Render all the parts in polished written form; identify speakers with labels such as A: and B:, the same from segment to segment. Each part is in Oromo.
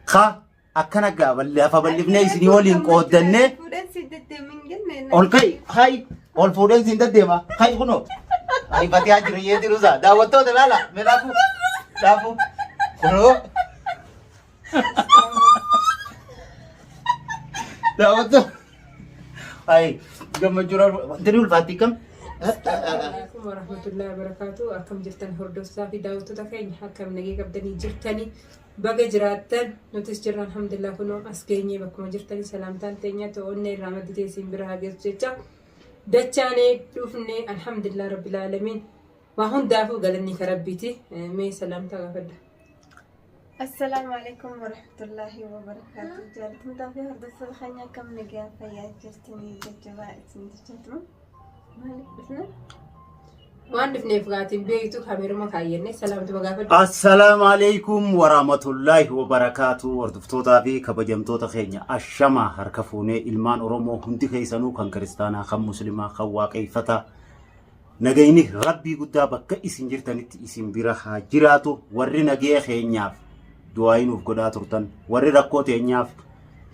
A: خا أكنا قابل لها فبلفنا يسني ولين قودنة أول كي هاي أول فودن سنت ديما هاي كنو هاي فتيا جريه تروزا دعوتو دلالا ملافو دافو كنو دعوتو هاي جم جرار دريول فاتيكم
B: عليكم ورحمة الله وبركاته أركم جرتن هردوسا في دعوتو تكين حكم نجي قبدني جرتني بقى جراتن نوتس جرنا الحمد لله كنو أسكيني بكم جرتني سلامتان تانية توني رامد تيسين برها جرتشا دتشاني شوفني الحمد لله رب العالمين وهون دافو قالني كربيتي مي سلامتا غفد
C: السلام عليكم ورحمة الله وبركاته جالت مدافع هردوسا الخانيا كم نجي فيا جرتني جتبا اسمي مالك بسنا
B: وان دفني فغاتين بيتو كاميرو مكايرني سلامتا بغافد
A: السلام عليكم ورحمة الله وبركاته وردفتوتا في كبجمتوتا خينيا الشما هركفوني إلمان أرومو هنتي خيسانو كان كريستانا خم مسلمة خواقي فتا نجيني ربي قدا بكا اسم جرتنت اسم برها جراتو وري نجي خينياف دعاينو قدا ترتن وري ركو تينياف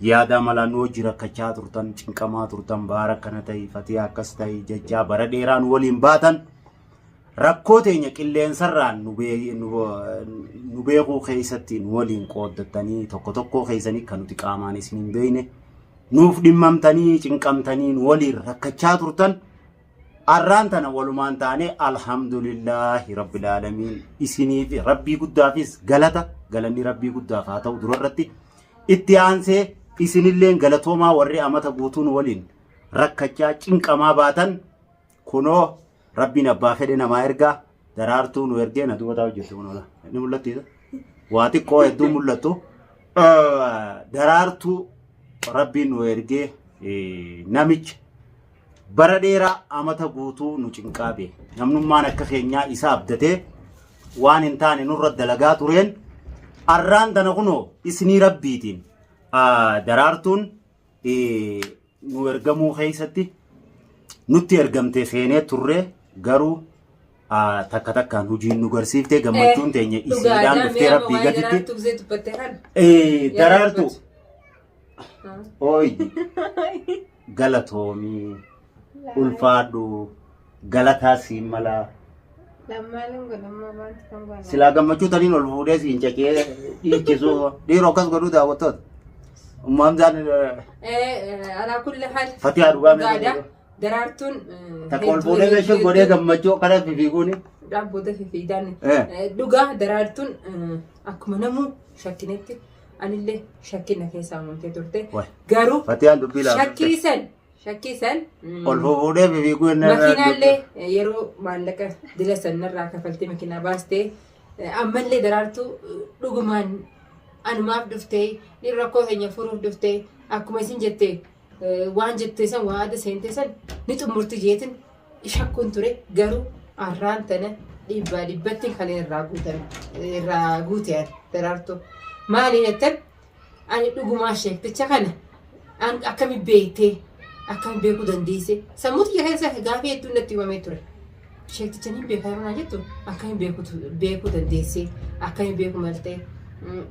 A: يادا ملا نوجي ركا ترتن چنكما ترتن باركنتاي فتيا كستاي ججا برديران ولين باتن ركو تينيا كلين سران نبيغو خيستين ولين قودتاني توكو خيساني كانو تقاماني سنين بيني نوف دممتاني چنكمتاني ولي ركا ترتن أرانتنا ولمان تاني الحمد لله رب العالمين إسني في ربي قدافيس غلطة غلني ربي قدافاته ودررتي اتيانسي إسني اللين غلطوما وري أمتا بوتون ولين رككا چنكما باتن كنو ربي نبافدنا ما إرغا درارتو نو إرغي ندو تاو جرتون ولا نمولتي ده واتي كو يدو مولتو درارتو ربي نو إرغي نميچ برديرا أمتا بوتو نوچنقابي نمنمان akka keenya isa abdate waan intaane nurra dalagaa tureen arraan dana kuno isni rabbiitiin daraartuun nu ergamuu keessatti nutti ergamte seenee turre garuu takka takkaan hojiin nu garsiifte gammachuun teenya isiidhaan dhuftee rabbii gaditti daraartu oy galatoomii ulfaadhu galataa siin mala silaa gammachuu taniin ol fuudhee siin caqee dhiichisu dhiiroo akkas godhuu daawwattoota ummaan jaan
B: alaa kulli haal
A: fatihaa dhugaa mee
B: daraartuun
A: takka ol fuudhee meeshaa godhee gammachuu kana fifiiguuni
B: dhaabboota fifiidaan dhugaa daraartuun akkuma namuu shakkinetti anillee shakkina keessaa uumamtee turte garuu
A: fatihaan dubbii laa
B: shakkisan
A: ol fuudhee fifiiguu
B: makiinaallee yeroo maallaqa dila sanarraa kafaltee makiinaa baastee ammallee daraartuu dhugumaan anumaaf dhuftee rakkoo keenya furuuf dhuftee akkuma isin jettee waan jettee san waa adda seentee san ni xumurti jeetin shakkuun ture garuu arraan tana dhibbaa dhibbatti kan irraa guutean daraartuu maaliin jettan ani dhugumaa sheekticha kana akkami beektee akkam beekuu dandeesse sammuu xiyya keessa gaafii hedduun natti himamee ture sheekticha ni beekaa jettu akkam beekuu dandeesse akkam beekuu maltee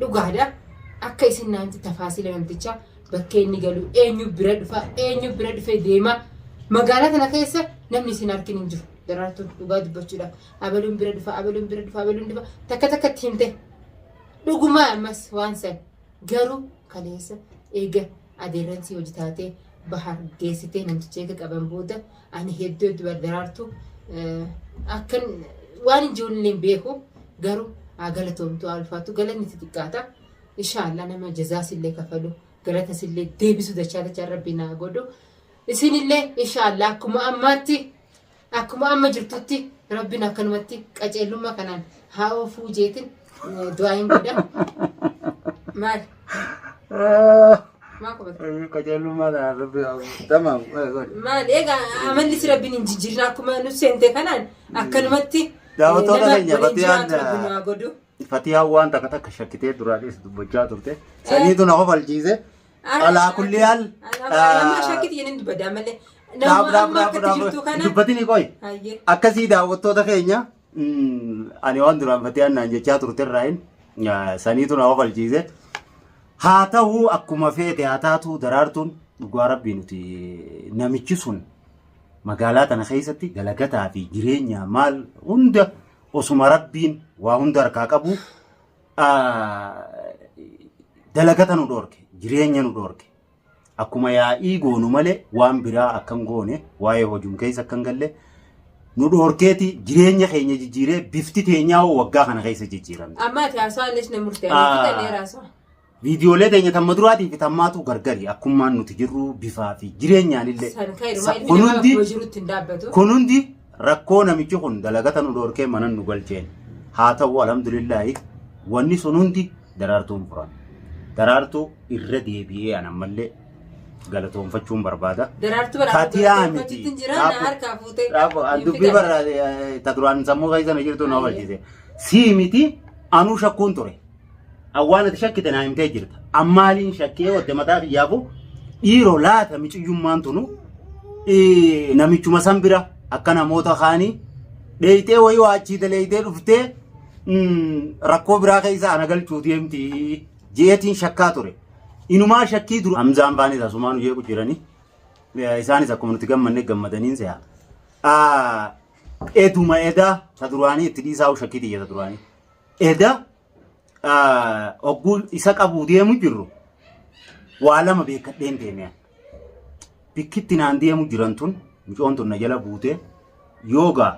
B: dhugaadha akka isin naanti tafaasila namticha bakkee inni galu eenyu bira dhufee deema magaalaa kana keessa namni isin arkin hin jiru daraartuun dhugaa dubbachuudhaaf abaluun bira dhufa takka takkatti himte dhugumaa ammas waan san garuu kaleessa eega adeeransii hojii taatee bahar geessitee namticha eega qaban booda ani hedduu daraartu akkan waan ijoolleen beeku garuu galatoomtu alfaatu galanni xiqqaata inshallah nama jazaasillee kafalu galatasillee deebisu dachaa rabbi naa godhu isinillee inshallah akkuma amma jirtutti rabbiin akkanumatti qaceellummaa kanaan haa oofuu jeetin du'aayin godha maal
A: qajeelummaa rabbi tamam
B: maal egaa amallis rabbiin hin jijjiirra akkuma nu seente kanaan akkanumatti
A: daawwattoota keenya fatihaan waan takka shakkitee duraanis dubbachaa turte saniitu na hofalchiise alaa kulli haal
B: shakkiti jedhin dubbadaa malee
A: dubbatini qoy akkasii daawwattoota keenya ani waan duraan fatihaan naan jechaa turte irraayin saniitu na hofalchiise haa ta'u akkuma feete haa taatu daraartuun dhugaa rabbii nuti namichi sun magaalaa tana keessatti dalagataa fi jireenya maal hunda osuma rabbiin waa hunda harkaa qabu dalagata nu dhoorke jireenya nu dhoorke akkuma yaa'ii goonu malee waan biraa akkan goone waa'ee hojum keessa akkan galle nu dhoorkeeti jireenya keenya jijjiiree bifti teenyaa waggaa kana keessa jijjiiramte.
B: Amma ati haasawaan illee murtee ani raasawaa.
A: Viidiyoolee teenya tamma duraatii fi tammaatu gargari akkumaan nuti jirru bifaa fi jireenyaan illee. Kun hundi rakkoo namichi kun dalagata nu dhoorkee mana nu galcheen haa ta'u alhamdulillaahi wanni sun hundi daraartuun furan. Daraartuu irra deebi'ee anammallee galatoonfachuun barbaada.
B: Daraartuu barbaaduu jira na harkaa fuutee.
A: Dubbii barraade ta duraan sammuu keessa na jirtu na barsiise. Sii miti anuu shakkuun ture. Awwaan ati shakkite naa himtee jirta. Ammaaliin shakkee wadde mataa kiyyaafu dhiiroo laata micuyyummaan tunu namichuma san bira akka namoota kaanii dheeyitee wayii waa achii daleeyitee dhuftee rakkoo biraa keessa ana galchuu deemti jeetiin shakkaa ture. Inumaa shakkii duru Hamzaan baanii tasumaan jeequ jiranii isaanis akkuma nuti gammanne gammadaniin se'a. Eduma edaa ta duraanii itti dhiisaa shakkii xiyya ta duraanii. Edaa ogguu isa qabu deemu jirru waa lama beekadheen deemee bikkitti naan deemu jiran tun mucoon tun na jala buute yoogaa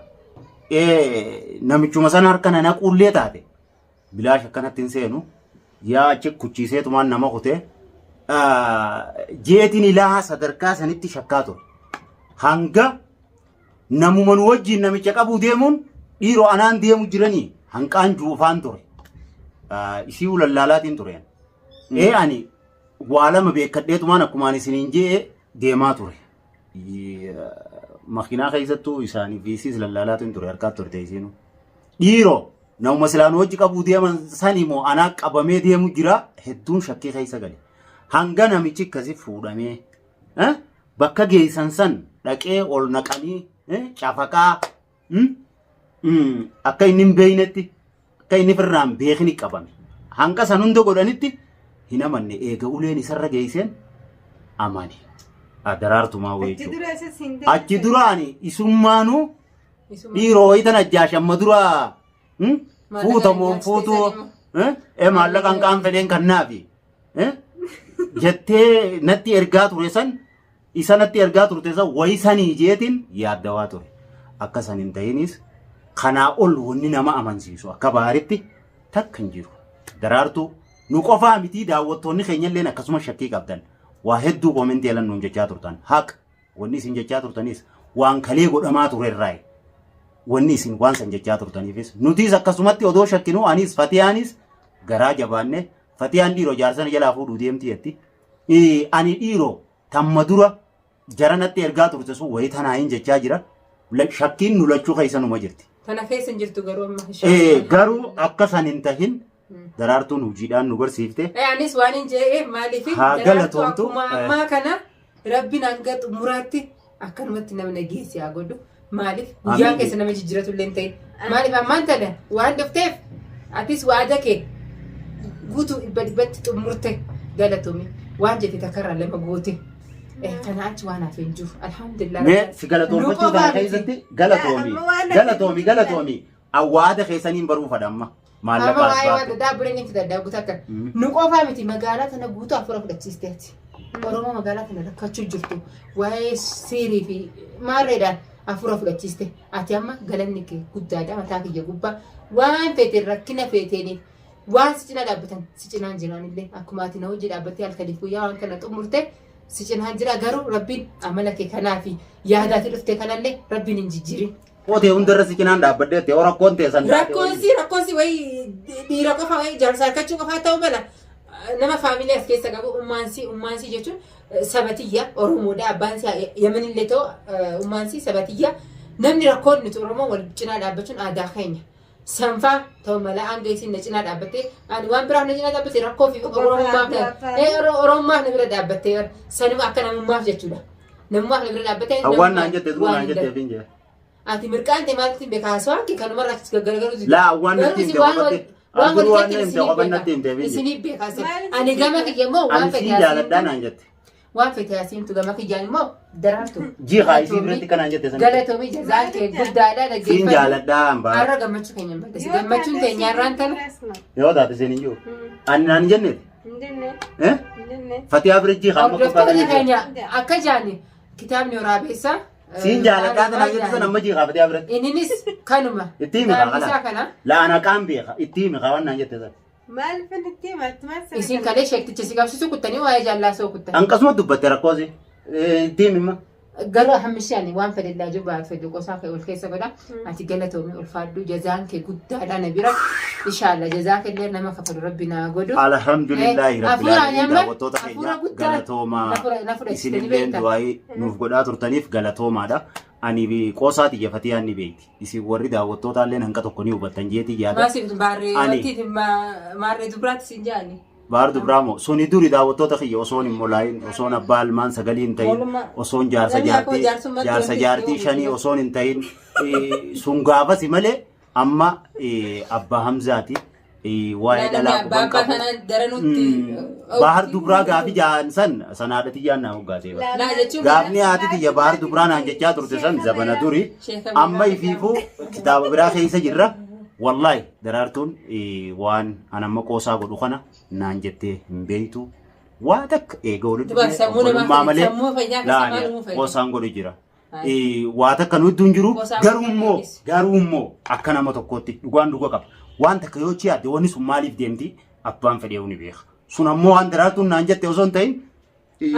A: namichuma sana harka na naqullee taate bilaash akkanatti hin seenu yaa achi kuchiiseetumaan nama kutee jeetiin ilaa sadarkaa sanitti shakkaa ture hanga namuman wajjiin namicha qabu deemuun dhiiroo anaan deemu jiranii hanqaan juufaan ture. Isii ulallaalaatiin tureen. Ani waa lama beekadheetumaan akkumaan isiniin jee deemaa ture. Makiinaa keessattuu isaanii fi isiis lallaalaatiin ture harkaatti turte isiinu. Dhiiroo namuma silaan hojii qabuu deeman sanii moo anaa qabamee deemu jira hedduun shakkii keessa gale. Hanga namichi akkasii fuudhamee bakka geessan san dhaqee ol naqanii cafaqaa akka inni hin beeynetti. Akka inni firraan beekni qabame. Hanga san hunda godhanitti hin amanne eega uleen isarra geesseen amani. Daraartumaa wayii. Achi duraani isummaanuu dhiiroo wayitan ajjaash amma dura fuutamuun fuutuu maallaqaan qaan fedheen kannaafi jettee natti ergaa ture san isa natti ergaa turte san wayisanii jeetiin yaaddawaa ture. Akka san hin ta'inis kanaa ol wanni nama amansiisu akka baaritti takka hin jiru. Daraartuu nu qofaa miti daawwattoonni keenyalleen akkasuma shakkii qabdan waa hedduu koomentii elan nuun jechaa turtan haqa wanni isin jechaa turtanis waan kalee godhamaa turerraayi wanni isin waan san jechaa turtaniifis nutis akkasumatti odoo shakkinu anis fatiyaanis garaa jabaanne fatiyaan dhiiroo jaarsana jalaa fuudhuu deemti jetti ani dhiiroo tamma dura jaranatti ergaa turte sun wayii tanaa hin jechaa jira shakkiin nu lachuu keessanuma jirti.
B: Tana keessa hin jirtu garuu amma.
A: Garuu akka san hin tahin daraartuun hojiidhaan nu barsiifte.
B: Anis waan hin jee maaliif daraartuu akkuma ammaa kana rabbiin hanga xumuraatti akkanumatti nama nageessi haa godhu. Maaliif guyyaa keessa nama jijjiiratu illee hin ta'in. Maaliif ammaan tana waan dhufteef atis waada kee guutuu dhibbatti xumurte galatoomi waan jette takkarraa lama goote. Kana achi waan hafe hin jiru. Alhamdulillah.
A: Mee si galatoomfachuu kana keessatti galatoomi. Awwaada keessaniin baruu fadamma. Maallaqa
B: asbaatu. Daabbileen itti daddaabbutu akka. Nu qofaa miti magaalaa tana guutuu afura fudhachiisteeti. Oromoo magaalaa tana rakkachuu jirtu. Waa'ee siirii fi maarreedhaan afura fudhachiiste. Ati amma galanni kee guddaadha mataa kiyya gubbaa. Waan feeteen rakkina feeteeniif waan si cina dhaabbatan si cinaan jiraan illee akkuma ati na hojii dhaabbattee halkaniif guyyaa waan kana xumurte. Si cinaan jira garuu rabbiin amala kee kanaa fi yaadaati dhufte kanallee rabbiin hin jijjiirin.
A: Qootee hundarra si cinaan dhaabbadde yoo rakkoon ta'e san
B: rakkoonsi wayii dhiira qofa wayii jaarsa harkachuu qofaa ta'uu mala nama faamilii as keessa qabu ummaansi jechuun sabatiyya Oromoodha abbaansi yamanillee ta'u ummaansi sabatiyya namni rakkoon nuti Oromoo wal cinaa dhaabbachuun aadaa keenya. Sanfaa ta'u mala hanga isin na cinaa dhaabbattee ani waan biraaf na cinaa dhaabbatte rakkoo fi Oromummaaf na bira dhaabbattee sanuma akka namummaaf jechuudha. Namummaaf na bira dhaabbattee.
A: Awwaan naan jette duruu naan jette finjee.
B: Ati mirqaan ta'e maaltiin beekaasoo hanqi kanuma irraa gaggaragaru.
A: Laa awwaan natti hin
B: Waan
A: Abdul waan
B: walitti
A: deemte qofannaa deemte biyya.
B: isinii beekaase. Ani gama kiyya immoo waan
A: Ani siin
B: fedhe
A: jaaladhaa naan jette.
B: waan fedhe asiimtu gama kiyyaan immoo daraartu.
A: Jiiqaa isii biratti kanaan jette sana.
B: Galatoomii jazaan kee guddaadhaa
A: Siin
B: dhaggeeffatu.
A: jaaladhaa hambaa.
B: Har'a gammachuu keenya hin balleessi. Gammachuun teenya har'aan tana.
A: Yoo taate seen iyyuu. Ani naan jenneti. Eh?
C: Indenne.
A: Fatiyaa bira jiiqaa amma
B: Hordoftoonni
A: qophaa'anii
B: keenya akka jaani kitaabni waraabessaa.
A: Siin jaaladhaa tanaan jette sana amma jiiqaa Fatiyaa biratti.
B: Inninis kanuma.
A: Itti himi
B: Gaaffisaa
A: kaa
B: kana.
A: La'ana qaan beeka. Itti himi kaa waan naan jette sana.
C: Maaliif inni himatti maal
B: Isin kalee sheekticha si qabsiisu kuttanii waa'ee jaallaasoo kuttan.
A: Hanqasuma dubbatte rakkoosi. Itti himi imma.
B: Garuu hammishaan waan fedhellaa jiru baay'ee fedhu qosaa kee ol keessa godha. Ati galatoomii ulfaadhu jazaan kee guddaadha na bira. Inshaalla jazaa kellee nama kafalu rabbi naa godhu.
A: Alhamdulillahi rabbil alamin daawwattoota
B: hafuura
A: keenya
B: guddaa
A: galatoomaa
B: na fudhachitanii
A: isinillee
B: beektan.
A: du'aayii nuuf godhaa turtaniif galatoomaadha. Ani qoosaa xiyyeeffatee yaadni beekti. Isin warri daawwattoota illee hanqa tokko ni hubattan jeetii yaada.
B: Maasiif baarree wanti maarree dubiraatti siin jaani.
A: Baardu Bramo suni duri daawwattoota kiyya osoon hin molaayin osoon abbaa ilmaan sagalii hin ta'in osoon jaarsa jaartii shanii osoon hin ta'in sun gaafasi malee amma abbaa Hamzaati waa'ee dhalaa quban qabu Baar Dubraa gaafi jaan san sanaadhati jaan naa hoggaatee gaafni haati tiyya Baar Dubraa naan jechaa turte san zabana duri amma ifiifuu kitaaba biraa keessa jirra. Wallahi daraartuun waan anamma qoosaa godhu kana naan jettee hin beektu waa takka eega walummaa malee qoosaan godhu jira. Waa takka nuti hin jiru garuu immoo akka nama tokkootti dhugaan dhuga qaba. Waan takka yoo chiyaate wanni sun maaliif deemti abbaan fedhee ni beeka. Sun ammoo waan daraartuun naan jette osoo hin ta'in.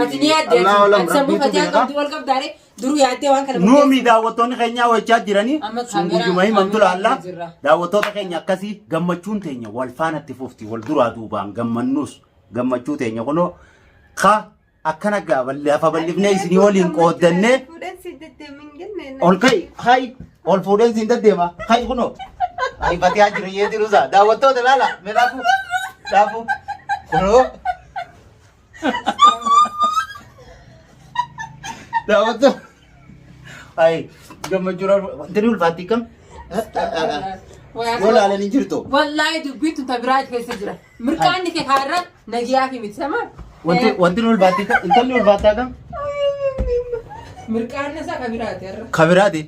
B: Ati ni yaadde ati sammuu fatiyaa qabdi wal qabdaare duruu yaaddee waan kana
A: Nuumi daawwattoonni keenya hojjaa jiranii sun guyyuma himamtu laalla daawwattoota keenya akkasii gammachuun teenya wal faanatti fufti wal duraa duubaan gammannus gammachuu teenya kunoo ka akkana lafa bal'ifnee isinii waliin qooddannee ol kai hai ol fuudheen siin deddeema hai kunoo hai fatiyaa jirayyee jiruusaa daawwattoota laala meedhaafu daafu kunoo daawwattoota Ay, gammachuun wanti ulfaatti kam? Yoo laalanii jirtu.
B: Wallahi dubbiin tun tabiraa keessa jira. Mirqaanni kee kaarra nagiyaa fi miti sama.
A: Wanti ulfaatti kam? Intalli ulfaattaa kam?
B: Mirqaanni isaa kabiraati.
A: Kabiraati?